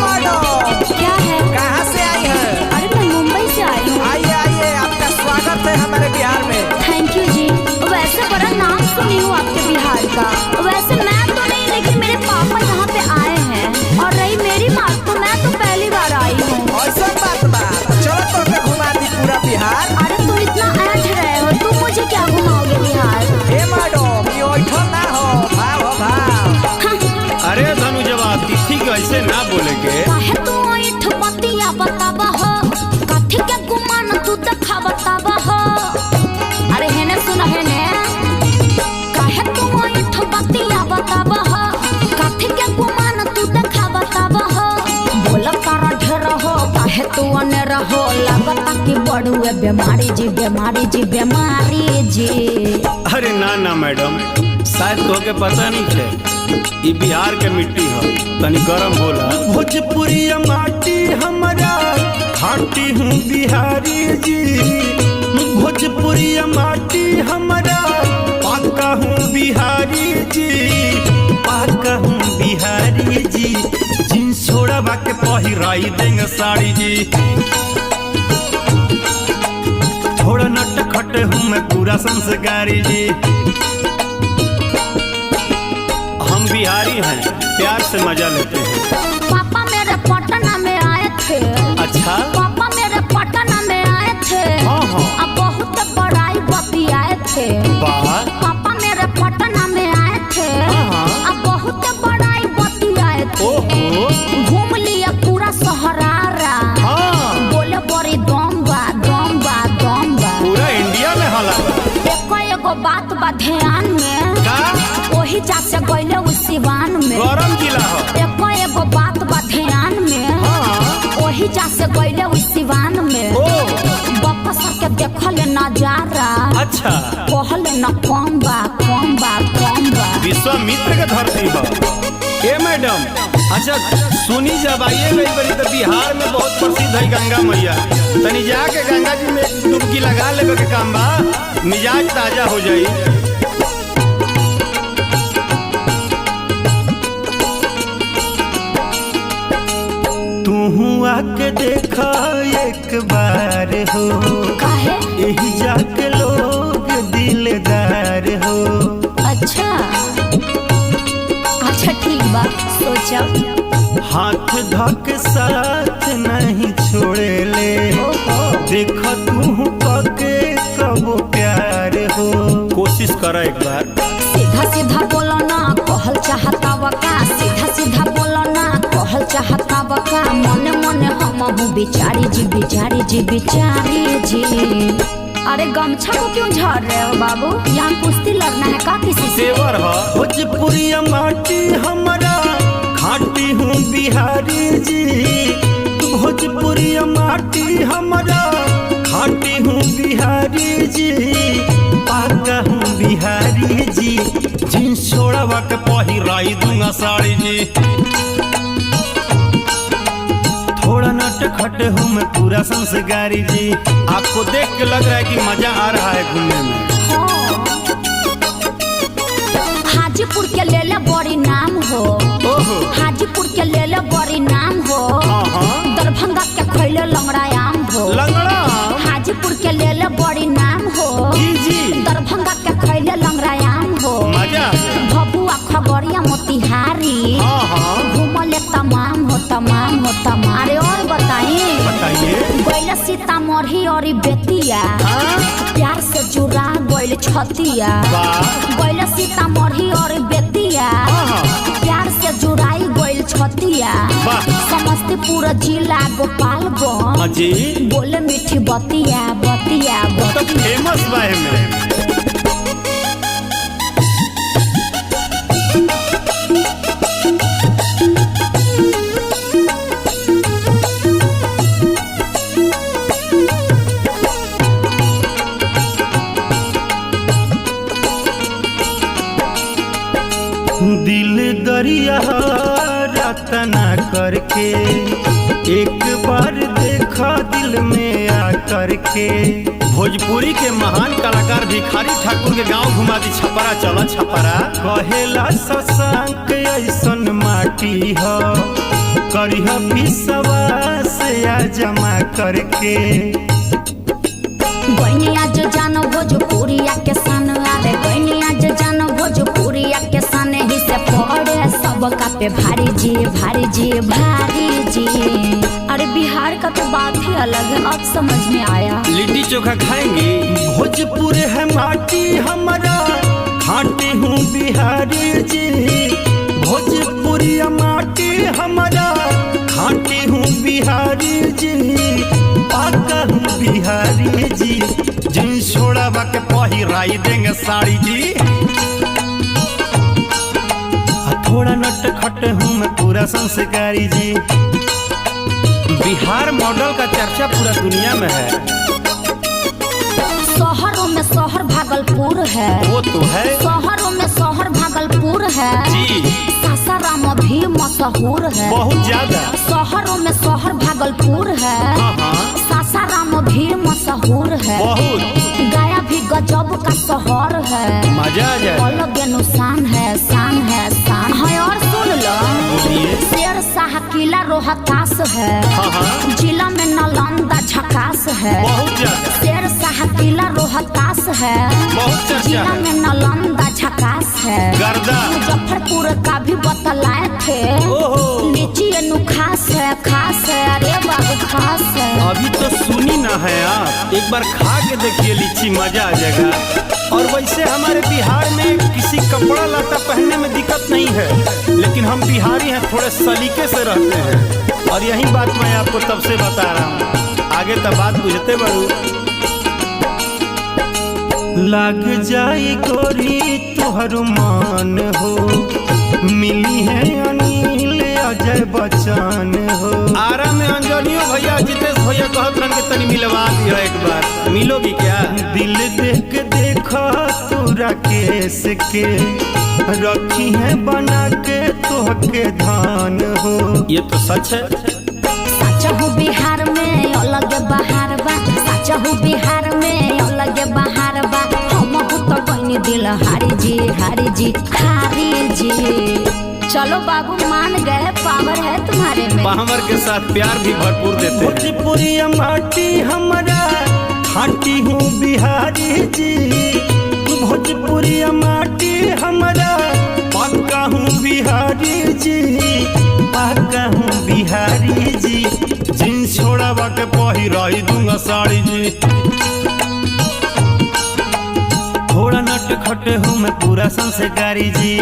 Madam. क्या है? कहाँ से आई है? अरे मैं मुंबई से आई हूँ। आइए आइए, आपका स्वागत है हमारे बिहार में। थैंक यू जी। वैसे बड़ा नाम सुनी हूँ आपके बिहार का। वैसे मैं तो नहीं, लेकिन मेरे पापा यहाँ पे आए हैं। और रही मेरी बात तो मैं तो पहली बार आई हूँ। ऐसा बात बा, चलो तो मैं घुमा दी पूरा बिहार। अरे तुम इतना ऐठ रहे हो, तुम मुझे क्या घुमाओगे बिहार? हे मैडम, ये ओठो ना हो, भाव हो भाव। अरे धनु जवाब तिथि कैसे ना बोले के काहे तू ऐठ बतिया बताबा हो, काठी के गुमान तू देखा बताबा हो। अरे हेने सुन हेने, काहे तू ऐठ बतिया बताबा हो, काठी के गुमान तू देखा बताबा हो। बोला तारा ढेर हो, काहे तू अने रहो, लगता कि बड़ुए बीमारी जी बीमारी जी बीमारी जी। अरे ना ना मैडम, शायद तो के पता नहीं थे ये बिहार के मिट्टी है, तनी गरम होला। भोजपुरिया माटी हमारा खाटी हूँ बिहारी जी। भोजपुरिया माटी हमारा पाका हूँ बिहारी जी। पाका हूँ बिहारी जी। जींस छोड़ा बाके पहिराई देंगे साड़ी जी। थोड़ा नट खट हूँ मैं पूरा संस्कारी जी। हम बिहारी हैं, प्यार से मजा लेते हैं। पापा मेरे पटना में आए थे। अच्छा? पापा मेरे पटना में आए थे। हाँ हाँ। अब बहुत बड़ाई बतियाए थे। वाह। पापा मेरे पटना में आए थे। हाँ। अब बहुत बड़ाई बतियाए थे। ओहो। घूम लिया पूरा सहरारा। हाँ। बोले बड़ी दम बा दम बा दम बा। पूरा इंडिया में हाला बा। एगो बात बा ध्यान में, का? वही जा से गईले उस सिवान में। गरम जिला हो। एगो बात बा ध्यान में, हाँ। वही जा से गईले उस सिवान में। ओ। बापा सबके देखले नजारा। अच्छा। कहले न कम बा कम बा कम बा। विश्वामित्र के धरती हो। ए मैडम, अच्छा सुनी जब आइए गई बड़ी तो बिहार में बहुत प्रसिद्ध है गंगा मैया। तनी जाके गंगा जी में डुबकी लगा लेवे के काम बा, मिजाज ताजा हो जाई। तू आके देखा एक बार हो, काहे? यही जाके लोग दिलदार हो। अच्छा अच्छा ठीक बा, सोचा। हाथ धक साथ नहीं छोड़े ले, देखा तू पके कबो प्यार हो। कोशिश करा एक बार। सीधा सीधा बोलो ना कहल चाहता बका, सीधा सीधा बोलो ना कहल चाहता बका। मने मने हम हूँ बिचारी जी बिचारी जी बिचारी जी। अरे गमछा को क्यों झाड़ रहे हो बाबू? यहाँ कुश्ती लड़ना है का किसी से? सेवर हो। भोजपुरिया माटी हमारा खाटी हूँ बिहारी जी। भोजपुरिया माटी हमारा खाटी हूँ बिहारी जी। पाका हूँ बिहारी जी। जींस छोड़वा के पहिराई दूंगा साड़ी जी। थोड़ा नट खट हूँ मैं पूरा संस्कारी जी। आपको देख के लग रहा है कि मजा आ रहा है घूमने में। हाजीपुर के लेले बड़ी नाम हो। ओहो। हाजीपुर के लेले बड़ी नाम हो। हाँ। दरभंगा के खैले लंगड़ा आम हो। लंगड़ा? हाजीपुर के लेले बड़ी नाम हो। जी जी। दरभंगा के खैले लंगड़ा आम हो। मजा। भभुआ खगड़िया मोतिहारी। हाँ हाँ। घूमले तमाम हो तमाम हो तमाम। अरे और बताइए। गैले सीतामढ़ी और बेतिया। प्यार से जुड़ा गैल छतिया। गैले सीतामढ़ी और बेतिया। प्यार से जुड़ाई गैल छतिया। समस्तीपुर जिला गोपालगंज। जी। बोले मीठी बतिया बतिया बतिया। फेमस बा में। दिल दरिया रतना करके एक बार देखा दिल में आ करके। भोजपुरी के महान कलाकार भिखारी ठाकुर के गांव घुमा दी छपरा। चला छपरा। कहेला शशांक ऐसन माटी हो करिह विश्वास या जमा करके। गैनिया जो जानो भोजपुरिया के सन आवे, गैनिया जो जानो भोजपुरिया के सन ही से पड़े सबका पे भारी जी भारी जी भारी जी। अरे बिहार का तो बात ही अलग है, अब समझ में आया। लिट्टी चोखा खाएंगे? भोजपुर है माटी हमारा, खाटी हूँ बिहारी जी। भोजपुरिया माटी हमारा, खाटी हूँ बिहारी जी। पाका हूँ बिहारी जी। जिन छोड़ावा के पहिराई देंगे साड़ी जी। थोड़ा नट खट हूँ मैं पूरा संस्कारी जी। बिहार मॉडल का चर्चा पूरा दुनिया में है। शहरों में शहर भागलपुर है, वो तो है। शहरों में शहर भागलपुर है जी। सासाराम भी मशहूर है, बहुत ज्यादा। शहरों में शहर भागलपुर है, सासाराम भी मशहूर है, बहुत। गया भी गजब का शहर है, मजा आ जाए। अलग नुकसान है, शान है, शान है। और सुन लो, शेर शाह किला रोहतास है, जिला में नालंदा झकास है, बहुत ज्यादा। शेर शाह किला रोहतास है, बहुत चर्चा जिला है। में नालंदा झकास है, गर्दा। मुजफ्फरपुर का भी बतलाए थे, ओहो। लीची खास है, खास है, अरे बाबू खास है। अभी तो सुनी ना है आप, एक बार खा के देखिए लीची, मजा आ जाएगा। और वैसे हमारे बिहार में किसी कपड़ा लता पहनने में दिक्कत नहीं है, लेकिन हम बिहारी हैं, थोड़े सलीके से रहते हैं। और यही बात मैं आपको तब से बता रहा हूँ, आगे तब बात बुझते बड़ू। लग जाई गोरी तोहर मान हो, मिली है अनिल अजय बच्चन हो। आरा में अंजलियो भैया जितेश भैया कहत रन के तनी मिलवा दियो एक बार, मिलोगी क्या? दिल देख देखा तू राकेश के, रखी है बना के तोहके धान हो। ये तो सच है। सच हूँ बिहार में अलग बहार बा, सच हूँ बिहार में अलग बहार बा। हम तो बनी दिल हारी जी हारी जी हारी जी। चलो बाबू मान गए, पावर है तुम्हारे में। पावर के साथ प्यार भी भरपूर देते हैं। भोजपुरिया माटी हमारा, खाटी हूँ बिहारी जी। भोजपुरिया माटी हमारा, पक्का हूँ बिहारी जी। पक्का हूँ बिहारी जी। जींस छोड़ावा के पहिराई दूंगा साड़ी जी। थोड़ा नट खट हूँ मैं पूरा संस्कारी जी।